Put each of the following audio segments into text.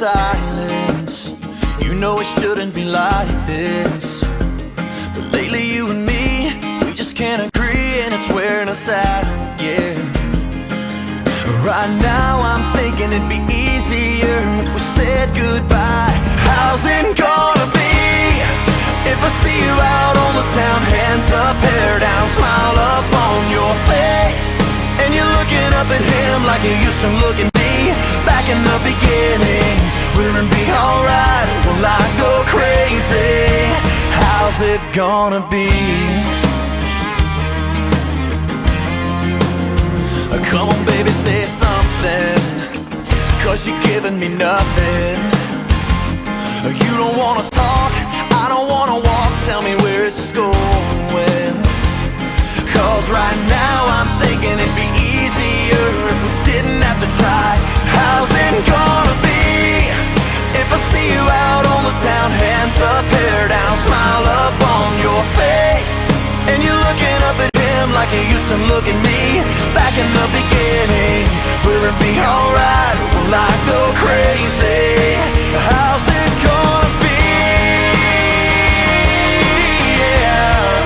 silence. You know it shouldn't be like this, but lately you and me, we just can't agree, and it's wearing us out, yeah. Right now I'm thinking it'd be easier if we said goodbye. How's it gonna be if I see you out on the town, hands up, hair down, smile up on your face, and you're looking up at him like you used to look at me back in the beginning? Will it be alright? Will I go crazy? How's it gonna be? Come on baby, say something, 'cause you're giving me nothing. You don't wanna talk, I don't wanna walk, tell me where is this going? 'Cause right now I'm thinking it'd be easier if we didn't have to try. How's it gonna be if I see you out on the town, hands up, hair down, smile up on your face, and you're looking up at him like you used to look at me back in the beginning? Will it be alright? Will I go crazy? How's it gonna be? Yeah.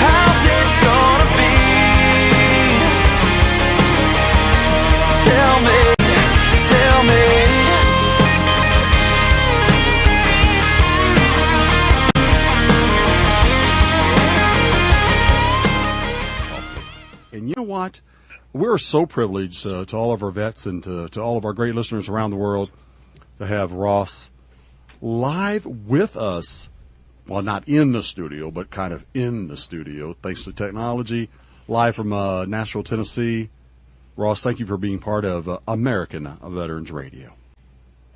How's it gonna be? Tell me, tell me. And you know what? We're so privileged to all of our vets and to all of our great listeners around the world to have Ross live with us. Well, not in the studio, but kind of in the studio, thanks to technology, live from Nashville, Tennessee. Ross, thank you for being part of American Veterans Radio.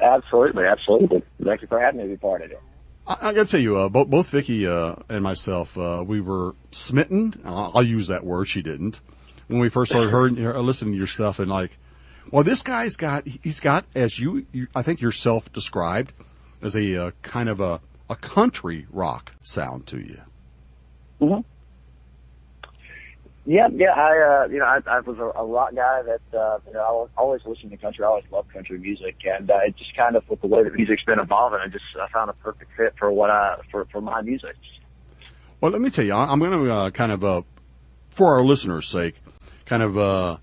Absolutely, absolutely. Thank you for having me be part of it. I got to tell you, both Vicki and myself, we were smitten. I'll use that word. She didn't. When we first started listening to your stuff, and like, well, this guy's got, as you I think yourself described, as a kind of a country rock sound to you. Mm-hmm. Yeah. I was a rock guy that, I always listened to country. I always loved country music, and it just kind of, with the way that music's been evolving, I found a perfect fit for for my music. Well, let me tell you, I'm going to kind of, for our listeners' sake, kind of,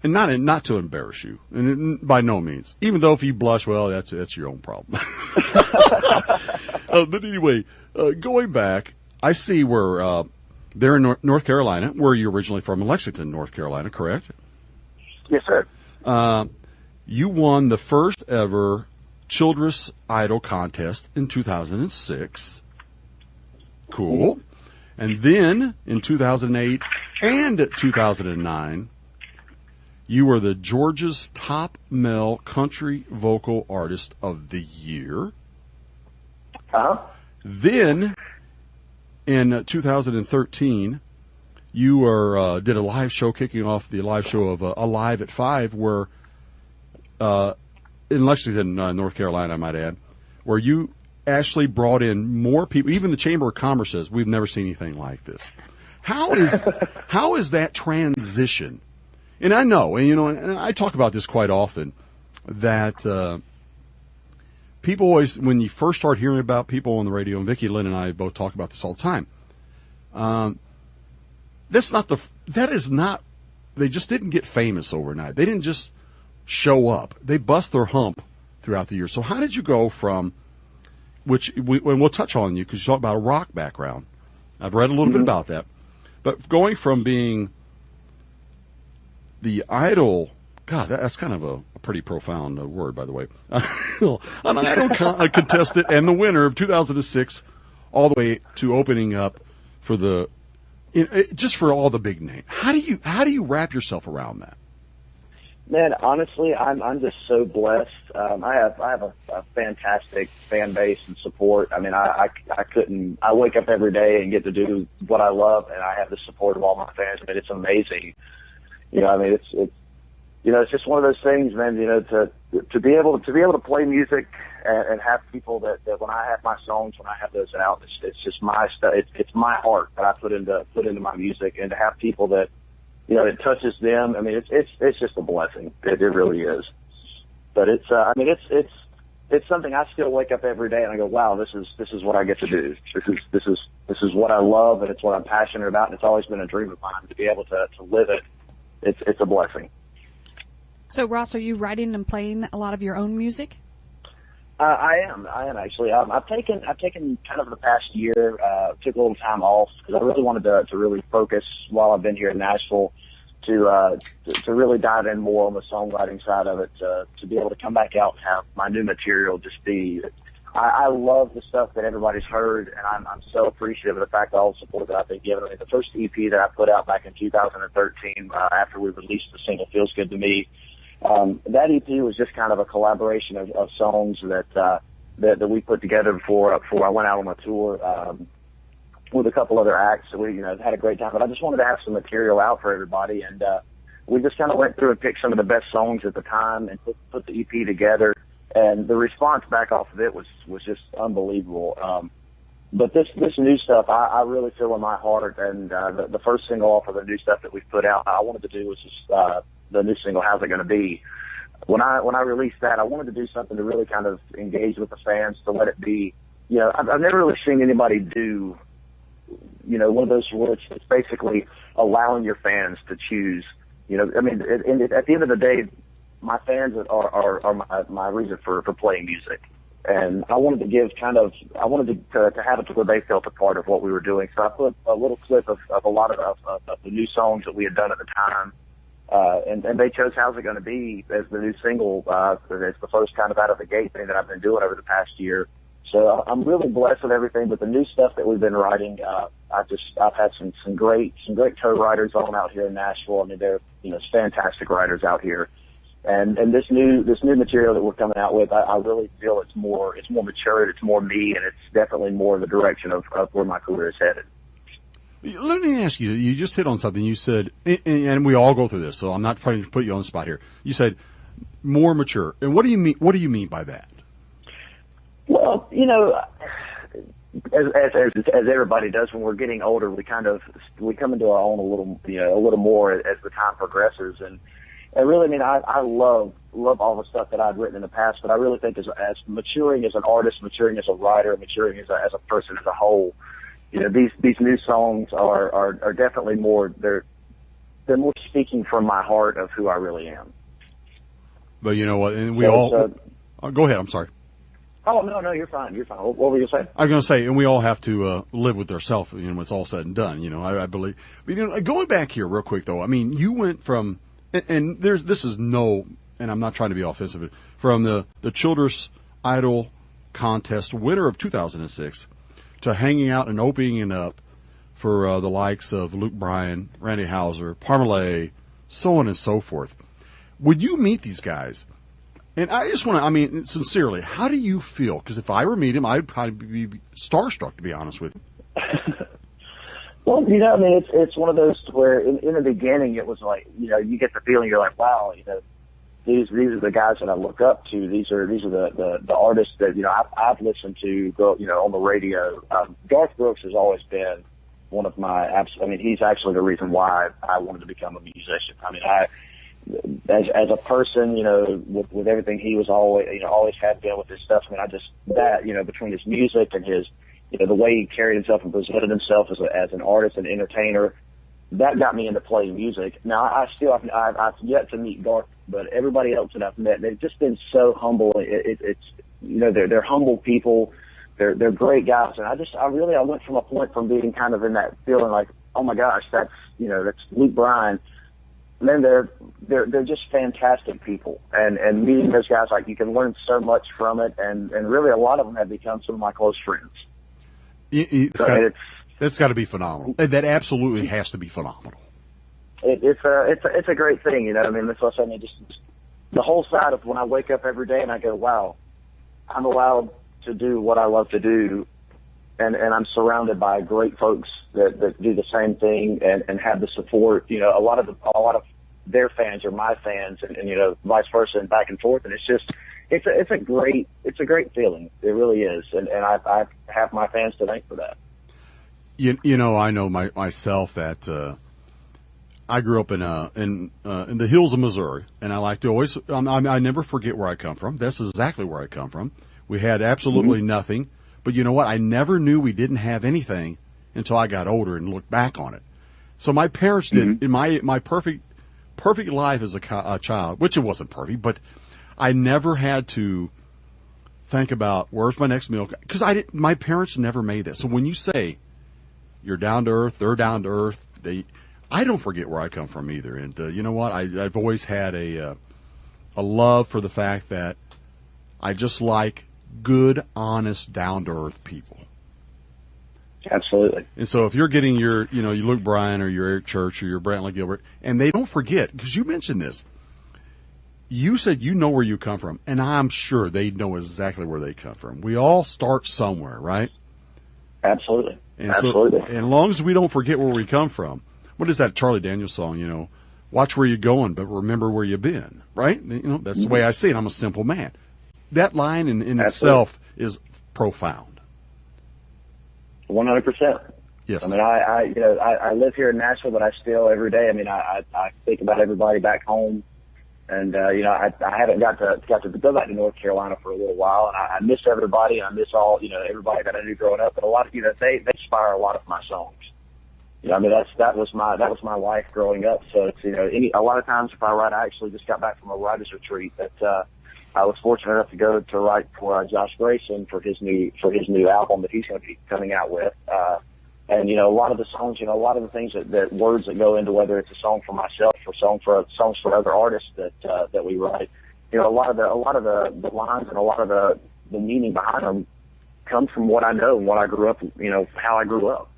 and not to embarrass you, and by no means. Even though if you blush, well, that's your own problem. But anyway, going back, I see where they're in North Carolina, where you're originally from, in Lexington, North Carolina, correct? Yes, sir. You won the first ever Childress Idol contest in 2006. Cool. Mm-hmm. And then in 2008 and 2009, you were the Georgia's top male country vocal artist of the year. Uh-huh. Then in 2013, you did a live show, kicking off the live show of Alive at 5, where in Lexington, North Carolina, I might add, where you actually brought in more people. Even the Chamber of Commerce says, we've never seen anything like this. How is that transition? And I know, and I talk about this quite often, that people always, when you first start hearing about people on the radio, and Vicki Lynn and I both talk about this all the time, they just didn't get famous overnight. They didn't just show up. They bust their hump throughout the year. So how did you go from, and we'll touch on you because you talk about a rock background. I've read a little bit about that. But going from being the idol, God, that's kind of a pretty profound word, by the way. An idol contestant and the winner of 2006, all the way to opening up for just for all the big names. How do you wrap yourself around that? Man, honestly, I'm just so blessed. I have a fantastic fan base and support. I mean, I wake up every day and get to do what I love, and I have the support of all my fans. I mean, it's amazing. It's just one of those things, man. To be able to play music and have people that when I have my songs, when I have those out, it's just my stuff. It's my heart that I put into my music, and to have people that, it touches them. I mean, it's just a blessing. It really is. But it's it's something I still wake up every day and I go, wow, this is what I get to do. This is what I love, and it's what I'm passionate about, and it's always been a dream of mine to be able to live it. It's a blessing. So, Ross, are you writing and playing a lot of your own music? I am actually. I've taken kind of the past year, took a little time off because I really wanted to really focus while I've been here in Nashville to really dive in more on the songwriting side of it, to be able to come back out and have my new material just be. I love the stuff that everybody's heard, and I'm so appreciative of the fact that all the support that I've been given. I mean, the first EP that I put out back in 2013, after we released the single "Feels Good to Me," that EP was just kind of a collaboration of songs that we put together before I went out on a tour with a couple other acts. So we had a great time, but I just wanted to have some material out for everybody, and we just kind of went through and picked some of the best songs at the time and put the EP together. And the response back off of it was just unbelievable. But this new stuff, I really feel in my heart, and the first single off of the new stuff that we've put out, I wanted to do was just the new single, "How's It Gonna Be?" When I released that, I wanted to do something to really kind of engage with the fans, to let it be, I've never really seen anybody do, one of those where it's basically allowing your fans to choose. I mean, at the end of the day, my fans are my reason for playing music. And I wanted to give I wanted to have it to where they felt a part of what we were doing. So I put a little clip of a lot of the new songs that we had done at the time. And they chose "How's It Gonna Be" as the new single. It's the first kind of out of the gate thing that I've been doing over the past year. So I'm really blessed with everything, but the new stuff that we've been writing, I've had some great co-writers on out here in Nashville. I mean, they're, fantastic writers out here. And this new material that we're coming out with, I really feel it's more mature, it's more me, and it's definitely more the direction of where my career is headed. Let me ask you, you just hit on something. You said, and we all go through this, so I'm not trying to put you on the spot here. You said more mature. And what do you mean by that? Well, as everybody does when we're getting older, we come into our own a little more as the time progresses. And really, I mean, I love all the stuff that I've written in the past, but I really think as maturing as an artist, maturing as a writer, maturing as a person as a whole, these new songs are definitely more, they're more speaking from my heart of who I really am. But you know what, and go ahead, I'm sorry. Oh, no, you're fine. What were you saying? I was going to say, and we all have to live with ourselves, when it's all said and done, I believe. But, going back here real quick, though, I mean, you went from, and I'm not trying to be offensive, from the Children's Idol contest winner of 2006 to hanging out and opening up for the likes of Luke Bryan, Randy Houser, Parmalee, so on and so forth. Would you meet these guys? And I just want to, sincerely, how do you feel? Because if I were to meet him, I'd probably be starstruck, to be honest with you. Well, it's one of those where in the beginning it was like, you get the feeling, you're like, wow, these are the guys that I look up to. These are the artists that, I've listened to go, on the radio. Garth Brooks has always been one of my he's actually the reason why I wanted to become a musician. As a person, with everything he was always had been with his stuff. Between his music and his, the way he carried himself and presented himself as an artist and entertainer, that got me into playing music. Now, I've yet to meet Garth, but everybody else that I've met, they've just been so humble. They're humble people. They're great guys. And I went from a point from being kind of in that feeling like, oh my gosh, that's Luke Bryan. And then they're just fantastic people, and meeting those guys, like, you can learn so much from it, and really a lot of them have become some of my close friends. That's got to be phenomenal. That absolutely has to be phenomenal. It's a great thing, That's what I'm saying. Just the whole side of when I wake up every day and I go, wow, I'm allowed to do what I love to do, and I'm surrounded by great folks that do the same thing and have the support. A lot of their fans are my fans, and vice versa, and back and forth. And it's a great feeling. It really is, and I have my fans to thank for that. I know myself that I grew up in the hills of Missouri, and I like to always I never forget where I come from. That's exactly where I come from. We had absolutely nothing, but you know what? I never knew we didn't have anything until I got older and looked back on it. So my parents did in my perfect life as a child, which it wasn't perfect, but I never had to think about where's my next meal, because my parents never made that. So when you say you're down to earth, they're down to earth, I don't forget where I come from either. And you know what? I've always had a love for the fact that I just like good, honest, down to earth people. Absolutely. And so if you're getting you Luke Bryan or your Eric Church or your Brantley Gilbert, and they don't forget, because you mentioned this, you said you know where you come from, and I'm sure they know exactly where they come from. We all start somewhere, right? Absolutely. And Absolutely. So, and as long as we don't forget where we come from, what is that Charlie Daniels song, watch where you're going, but remember where you've been, right? That's the way I see it. I'm a simple man. That line in itself is profound. 100%. Yes. I mean, I live here in Nashville, but I still every day. I mean, I think about everybody back home, and I haven't got to go back to North Carolina for a little while, and I miss everybody. I miss all everybody that I knew growing up. But a lot of they inspire a lot of my songs. I mean, that was my life growing up. So it's a lot of times if I write, I actually just got back from a writer's retreat that I was fortunate enough to go to write for Josh Grayson for his new album that he's going to be coming out with. And a lot of the songs, a lot of the things that words that go into, whether it's a song for myself or songs for other artists that we write, a lot of the lines and a lot of the meaning behind them comes from what I know and what I grew up, how I grew up.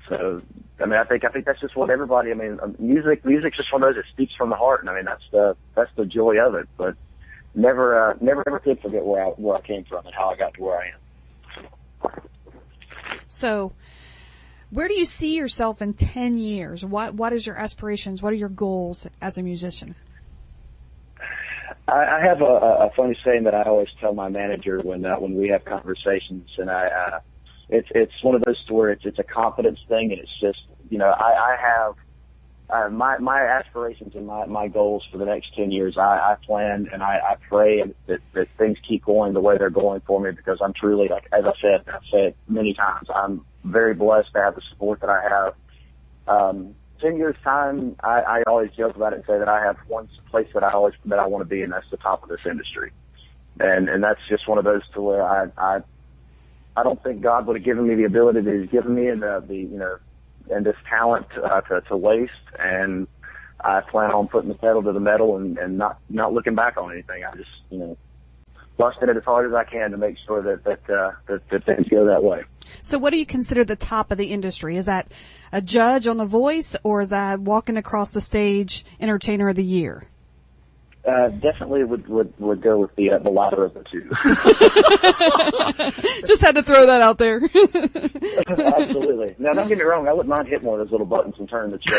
So, I mean, I think that's just what everybody. I mean, music's just one of those that speaks from the heart, and I mean that's the joy of it. But never ever could forget where I came from and how I got to where I am. So, where do you see yourself in 10 years? What is your aspirations? What are your goals as a musician? I have a funny saying that I always tell my manager when we have conversations, and it's one of those to where it's a confidence thing, and it's just I have my aspirations and my goals for the next 10 years. I plan and I pray that things keep going the way they're going for me, because I'm truly, like as I've said many times, I'm very blessed to have the support that I have. 10 years time, I always joke about it and say that I have one place that I want to be, and that's the top of this industry. And that's just one of those to where I don't think God would have given me the ability that He's given me and and this talent to waste. And I plan on putting the pedal to the metal and not looking back on anything. I just busting it as hard as I can to make sure that things go that way. So what do you consider the top of the industry? Is that a judge on The Voice, or is that walking across the stage Entertainer of the Year? Definitely would go with the latter of the two. Just had to throw that out there. Absolutely. Now, don't get me wrong. I wouldn't mind hitting one of those little buttons and turning the chair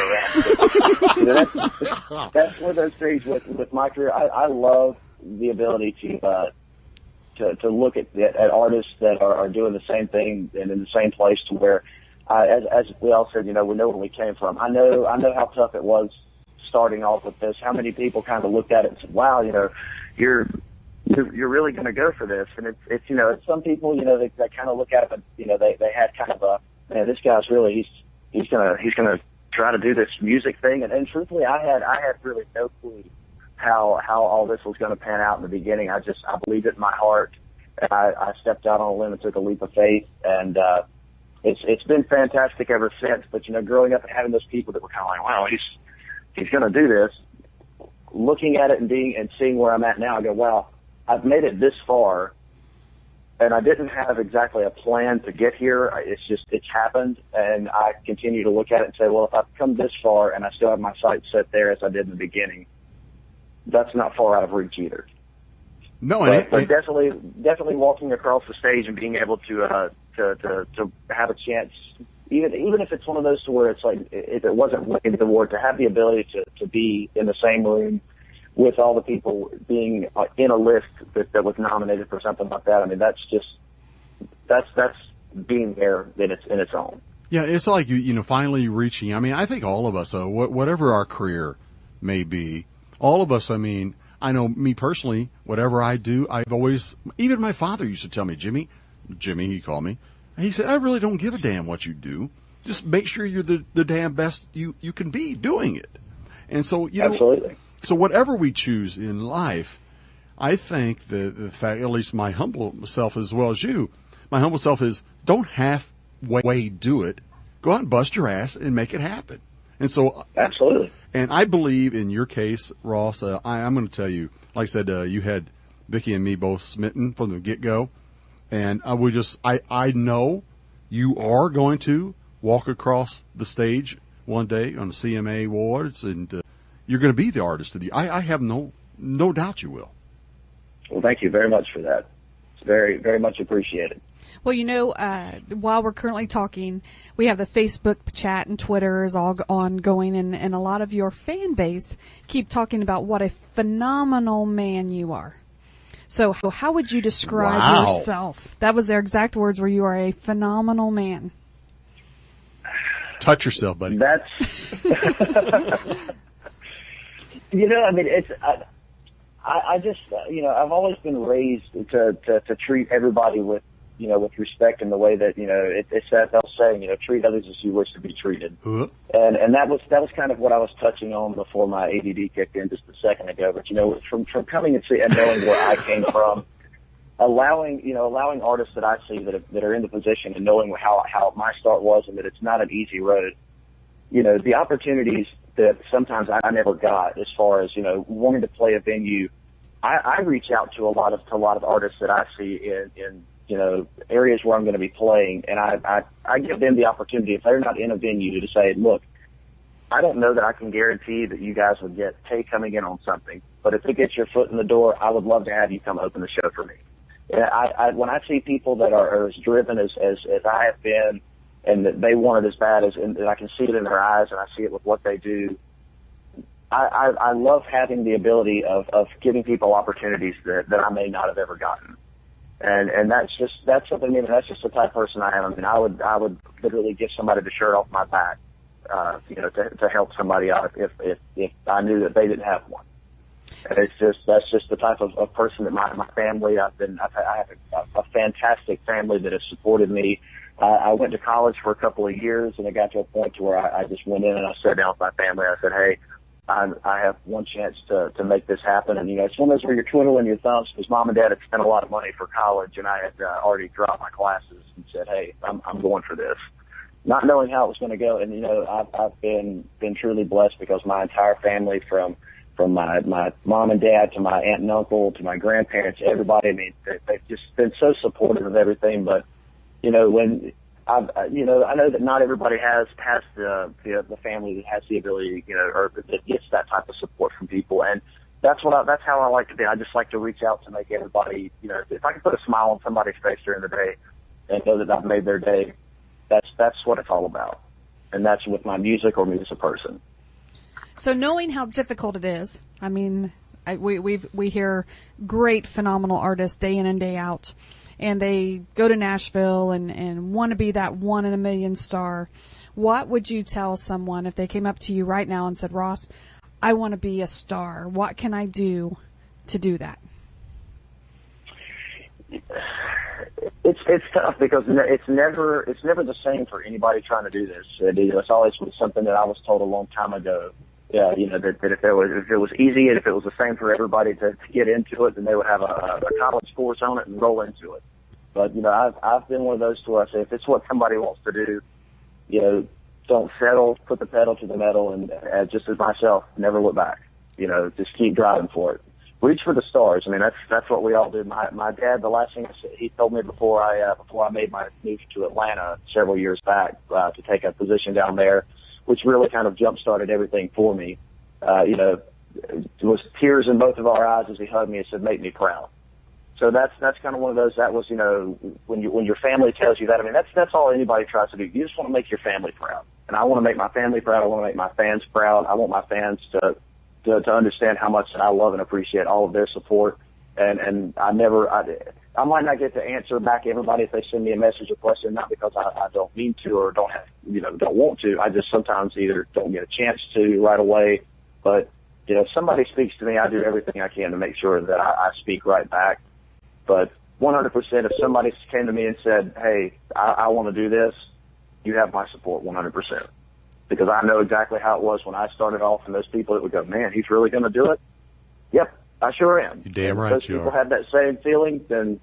around. That's one of those things with my career. I love the ability to look at artists that are doing the same thing and in the same place, to where, as we all said, we know where we came from. I know how tough it was starting off with this. How many people kind of looked at it and said, "Wow, you're really going to go for this?" And it's some people, they kind of look at it, but they had kind of man, this guy's really he's gonna try to do this music thing. And truthfully, I had really no clue how all this was going to pan out in the beginning. I believed it in my heart, and I stepped out on a limb and took a leap of faith, and it's been fantastic ever since. But growing up and having those people that were kind of like, "Wow, he's going to do this," looking at it and seeing where I'm at now, I go, "Wow, I've made it this far." And I didn't have exactly a plan to get here. It's happened. And I continue to look at it and say, well, if I've come this far and I still have my sights set there as I did in the beginning, that's not far out of reach either. No, but definitely walking across the stage and being able to have a chance, even if it's one of those to where it's like, if it wasn't winning the award, to have the ability to be in the same room with all the people being in a list that was nominated for something like that. I mean, that's being there in its own. Yeah, it's like finally reaching. I mean, I think all of us, whatever our career may be, all of us. I mean, I know me personally. Whatever I do, I've always. Even my father used to tell me, Jimmy, he called me. He said, I really don't give a damn what you do. Just make sure you're the damn best you can be doing it. And so Absolutely. So whatever we choose in life, I think the fact, at least my humble self as well as you, my humble self is don't halfway do it. Go out and bust your ass and make it happen. And so Absolutely. And I believe in your case, Ross, I'm going to tell you, like I said, you had Vicki and me both smitten from the get-go. And I know you are going to walk across the stage one day on the CMA Awards, and you're going to be the artist of the year. I have no doubt you will. Well, thank you very much for that. It's very, very much appreciated. Well, while we're currently talking, we have the Facebook chat and Twitter is all ongoing, and a lot of your fan base keep talking about what a phenomenal man you are. So how would you describe yourself? That was their exact words, where you are a phenomenal man. Touch yourself, buddy. That's, I mean, it's, I just, I've always been raised to treat everybody with respect in the way that, it's that old saying, treat others as you wish to be treated. Uh-huh. And that was kind of what I was touching on before my ADD kicked in just a second ago. But, from coming and knowing where I came from, allowing artists that I see that are in the position and knowing how my start was and that it's not an easy road, the opportunities that sometimes I never got as far as, wanting to play a venue. I reach out to a lot of artists that I see in areas where I'm going to be playing, and I give them the opportunity, if they're not in a venue, to say, look, I don't know that I can guarantee that you guys would get pay coming in on something, but if it gets your foot in the door, I would love to have you come open the show for me. And when I see people that are as driven as I have been, and that they want it as bad as, and I can see it in their eyes, and I see it with what they do, I love having the ability of giving people opportunities that I may not have ever gotten. And that's something, that's just the type of person I am. I mean, I would literally give somebody the shirt off my back, to help somebody out if I knew that they didn't have one. And that's just the type of person that my family, I have a fantastic family that has supported me. I went to college for a couple of years, and it got to a point to where I just went in and I sat down with my family. I said, hey, I have one chance to make this happen. And, it's one of those where you're twiddling your thumbs because mom and dad had spent a lot of money for college, and I had already dropped my classes and said, hey, I'm going for this, not knowing how it was going to go. And, I've been truly blessed because my entire family, from my mom and dad to my aunt and uncle to my grandparents, everybody, I mean, they've just been so supportive of everything. But, when I know that not everybody has the family that has the ability, or that gets that type of support from people. And that's how I like to be. I just like to reach out to make everybody, if I can put a smile on somebody's face during the day and know that I've made their day, that's what it's all about. And that's with my music or me as a person. So knowing how difficult it is, I mean, we hear great, phenomenal artists day in and day out, and they go to Nashville and want to be that 1 in a million star. What would you tell someone if they came up to you right now and said, Ross, I want to be a star. What can I do to do that? It's tough because it's never the same for anybody trying to do this. It's always something that I was told a long time ago. Yeah, that if it was easy and if it was the same for everybody to get into it, then they would have a college course on it and roll into it. But I've been one of those to where I say, if it's what somebody wants to do, don't settle, put the pedal to the metal, and just as myself, never look back. Just keep driving for it. Reach for the stars. I mean, that's what we all do. My dad, the last thing he told me before I made my move to Atlanta several years back to take a position down there, which really kind of jump-started everything for me. There was tears in both of our eyes as he hugged me and said, make me proud. So that's kind of one of those, that was, when your family tells you that, I mean, that's all anybody tries to do. You just want to make your family proud. And I want to make my family proud. I want to make my fans proud. I want my fans to understand how much I love and appreciate all of their support. And I might not get to answer back everybody if they send me a message or question, not because I don't mean to or don't have, don't want to. I just sometimes either don't get a chance to right away. But, if somebody speaks to me, I do everything I can to make sure that I speak right back. But 100%, if somebody came to me and said, hey, I want to do this, you have my support 100%. Because I know exactly how it was when I started off, and those people that would go, man, he's really going to do it? Yep, I sure am. You're damn right those you people are. have that same feeling, then,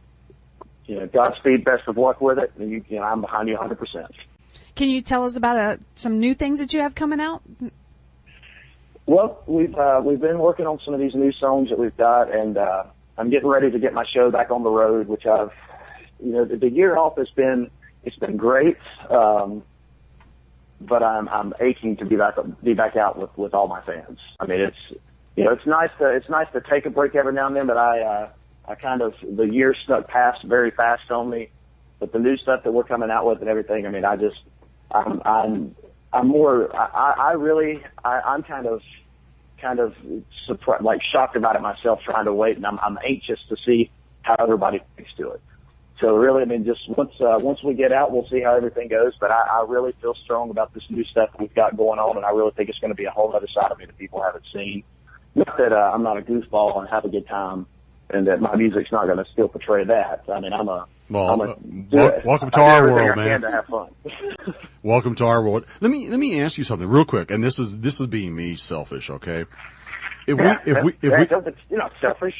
Godspeed, best of luck with it, and I'm behind you 100%. Can you tell us about some new things that you have coming out? Well, we've been working on some of these new songs that we've got, and I'm getting ready to get my show back on the road, which the year off it's been great, but I'm aching to be back out with all my fans. I mean, it's nice to take a break every now and then, but I kind of, the year snuck past very fast on me. But the new stuff that we're coming out with and everything, I mean, I'm kind of surprised, like shocked about it myself, trying to wait, and I'm anxious to see how everybody takes to it. So really, I mean, just once we get out, we'll see how everything goes. But I really feel strong about this new stuff that we've got going on, and I really think it's going to be a whole other side of me that people haven't seen. Not that I'm not a goofball and have a good time, and that my music's not going to still portray that. I mean, welcome to our world, man. To have fun. Welcome to our world. Let me ask you something real quick, and this is being me selfish, okay? You're not selfish.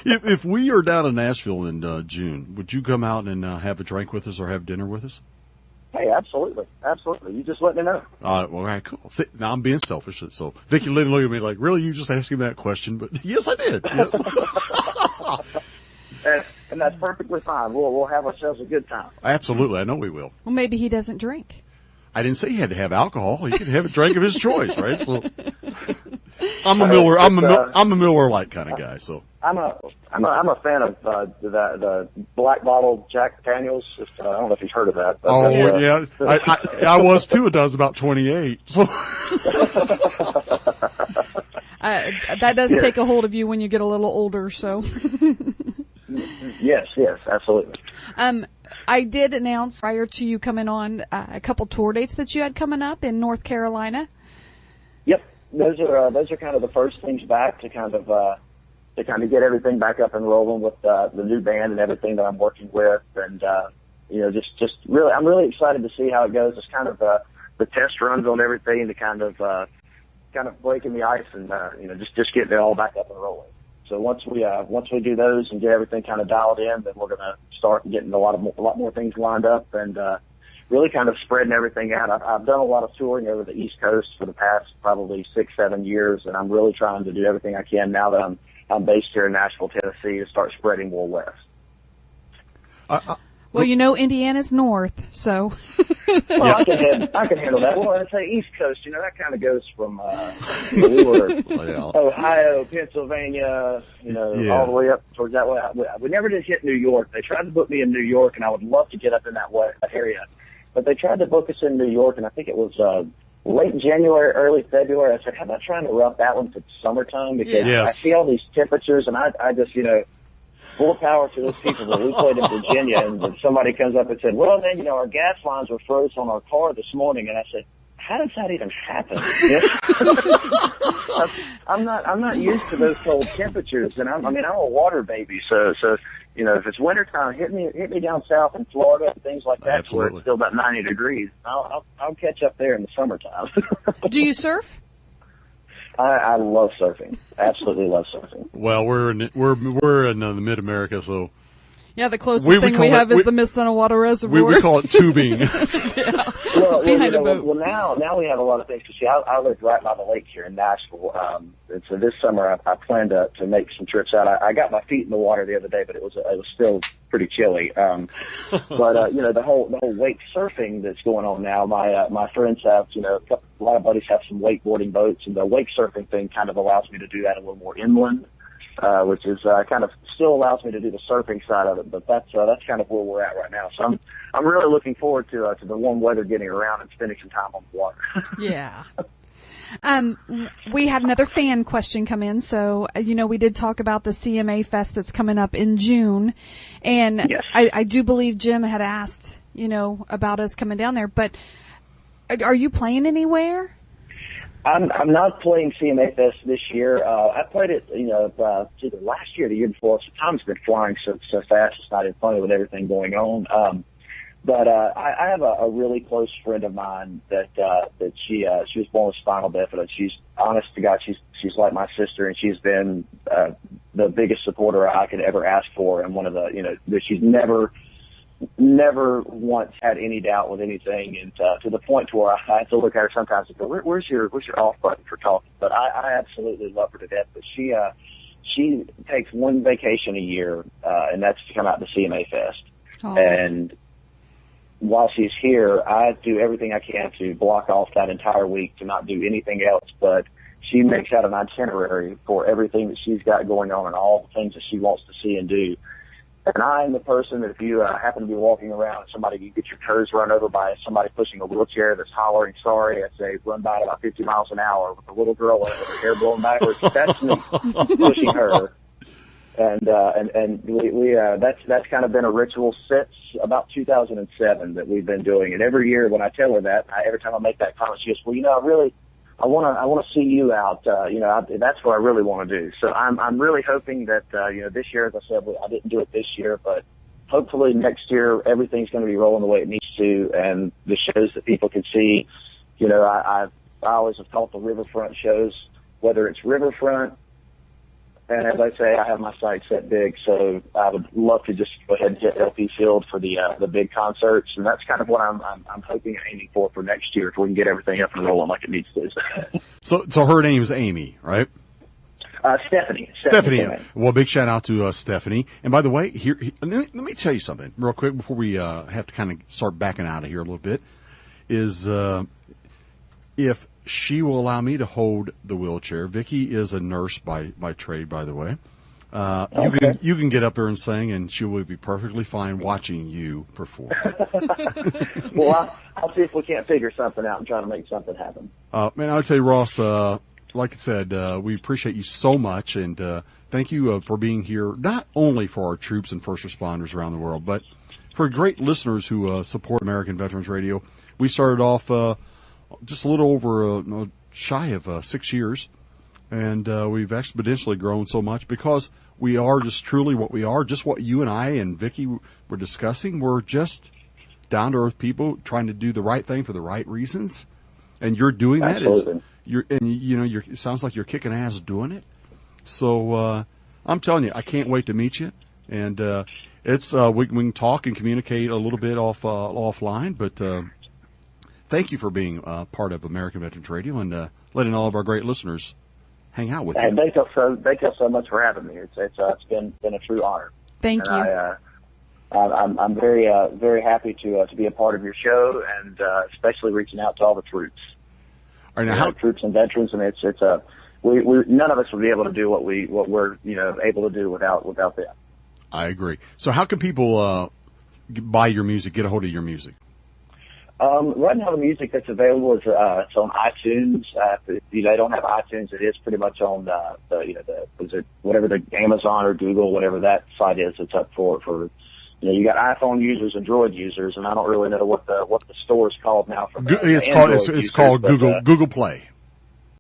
If we are down in Nashville in June, would you come out and have a drink with us or have dinner with us? Hey, absolutely. You just let me know. Well, all right, cool. See, now I'm being selfish, so Vicky Lynn looked at me like, really, you just asked him that question? But yes, I did. Yes. And that's perfectly fine. We'll have ourselves a good time. Absolutely, I know we will. Well, maybe he doesn't drink. I didn't say he had to have alcohol. He could have a drink of his choice, right? So I'm a Miller Lite kind of guy. So I'm a fan of the black bottle Jack Daniels. I don't know if you've heard of that. But yeah, I was too. It was about 28. So that does take a hold of you when you get a little older. So yes, absolutely. I did announce prior to you coming on a couple tour dates that you had coming up in North Carolina. Yep, those are kind of the first things back to kind of get everything back up and rolling with the new band and everything that I'm working with, and just really, I'm really excited to see how it goes. It's kind of the test runs on everything to kind of breaking the ice and just getting it all back up and rolling. So once we do those and get everything kind of dialed in, then we're going to start getting a lot more things lined up and really kind of spreading everything out. I've done a lot of touring over the East Coast for the past probably 6-7 years, and I'm really trying to do everything I can now that I'm based here in Nashville, Tennessee, to start spreading more west. Well, Indiana's north, so. Well, I can handle that. Well, I'd say East Coast, that kind of goes from, we were Ohio, Pennsylvania, all the way up towards that way. We never did hit New York. They tried to book me in New York, and I would love to get up in that area. But they tried to book us in New York, and I think it was late January, early February. I said, how about trying to route that one to summertime? Because I see all these temperatures, and I just, full power to those people. But we played in Virginia, and somebody comes up and said, well, man, our gas lines were froze on our car this morning. And I said, how does that even happen? I'm not used to those cold temperatures, and I'm a water baby. So if it's wintertime, hit me down south in Florida and things like that, where it's still about 90 degrees. I'll catch up there in the summertime. Do you surf? I love surfing. Absolutely love surfing. Well, we're in the mid-America, so yeah, the closest thing we have is the Miss Water Reservoir. We call it tubing. Behind a boat. Well, now we have a lot of things to see. I live right by the lake here in Nashville, and so this summer I plan to make some trips out. I got my feet in the water the other day, but it was still pretty chilly. But the whole wake surfing that's going on now. My friends have a lot of buddies have some wakeboarding boats, and the wake surfing thing kind of allows me to do that a little more inland, which is kind of still allows me to do the surfing side of it. But that's kind of where we're at right now. So I'm really looking forward to the warm weather, getting around and spending some time on the water. Yeah. We had another fan question come in. So, we did talk about the CMA Fest that's coming up in June. And Yes. I do believe Jim had asked, about us coming down there. But are you playing anywhere? I'm not playing CMA Fest this year. I played it, either last year or the year before. So time's been flying so fast. It's not even funny with everything going on. But I have a really close friend of mine that she was born with spinal deafness. She's, honest to God, she's like my sister, and she's been the biggest supporter I could ever ask for, and one of the, that she's never once had any doubt with anything, and to the point to where I have to look at her sometimes and go, where's your off button for talking? But I absolutely love her to death. But she takes one vacation a year, and that's to come out to CMA Fest. Oh. And while she's here, I do everything I can to block off that entire week to not do anything else, but she makes out an itinerary for everything that she's got going on and all the things that she wants to see and do. And I am the person that if you happen to be walking around and you get your toes run over by somebody pushing a wheelchair that's hollering sorry, I say run by at about 50 miles an hour with a little girl with her hair blowing backwards. That's me pushing her. And we that's kind of been a ritual since about 2007 that we've been doing. And every year when I tell her that, every time I make that comment, she goes, well, I want to see you out. That's what I really want to do. So I'm really hoping that, this year, as I said, I didn't do it this year, but hopefully next year everything's going to be rolling the way it needs to, and the shows that people can see. I always have called the riverfront shows, whether it's riverfront. And as I say, I have my sights set big, so I would love to just go ahead and hit LP Field for the big concerts, and that's kind of what I'm hoping and aiming for next year if we can get everything up and rolling like it needs to. So her name's Amy, right? Stephanie. Stephanie. Well, big shout out to Stephanie. And by the way, here let me tell you something real quick before we have to kind of start backing out of here a little bit. Is if she will allow me to hold the wheelchair. Vicki is a nurse by trade, by the way. Okay. You can get up there and sing, and she will be perfectly fine watching you perform. Well, I'll see if we can't figure something out and try to make something happen. Man, I'll tell you, Ross, like I said, we appreciate you so much, and thank you for being here, not only for our troops and first responders around the world, but for great listeners who support American Veterans Radio. We started off just a little over shy of 6 years, and we've exponentially grown so much because we are just truly what we are, just what you and I and Vicki were discussing. We're just down-to-earth people trying to do the right thing for the right reasons, and you're doing that. It sounds like you're kicking ass doing it. So I'm telling you, I can't wait to meet you, and we can talk and communicate a little bit offline, but thank you for being part of American Veterans Radio and letting all of our great listeners hang out with you. Thank you so much for having me. It's been a true honor. Thank you. I'm very very happy to be a part of your show, and especially reaching out to all the troops. All right, now troops and veterans, and we none of us would be able to do what we're able to do without them. I agree. So how can people buy your music, get a hold of your music? Right now, the music that's available is it's on iTunes. If you don't have iTunes, it is pretty much on whatever the Amazon or Google, whatever that site is. It's up for you got iPhone users and Droid users, and I don't really know what the store is called now. It's called Google Play.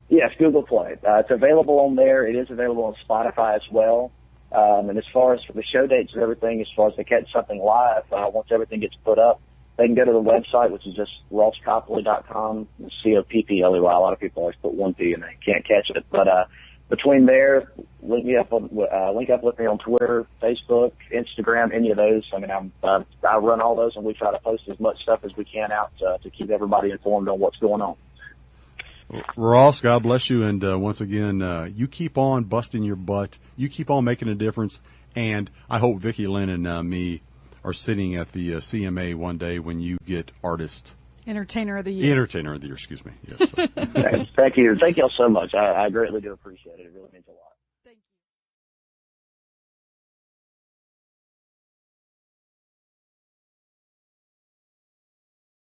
Yes, Google Play. It's available on there. It is available on Spotify as well. And as far as for the show dates and everything, as far as to catch something live, once everything gets put up, they can go to the website, which is just rosscoppley.com, Coppley. A lot of people always put one P and they can't catch it. But between there, link up with me on Twitter, Facebook, Instagram, any of those. I mean, I run all those, and we try to post as much stuff as we can out to keep everybody informed on what's going on. Ross, God bless you, and once again, you keep on busting your butt. You keep on making a difference, and I hope Vicki Lynn and me are sitting at the CMA one day when you get Entertainer of the Year. Excuse me. Yes. Thank you. Thank you all so much. I greatly do appreciate it. It really means a lot.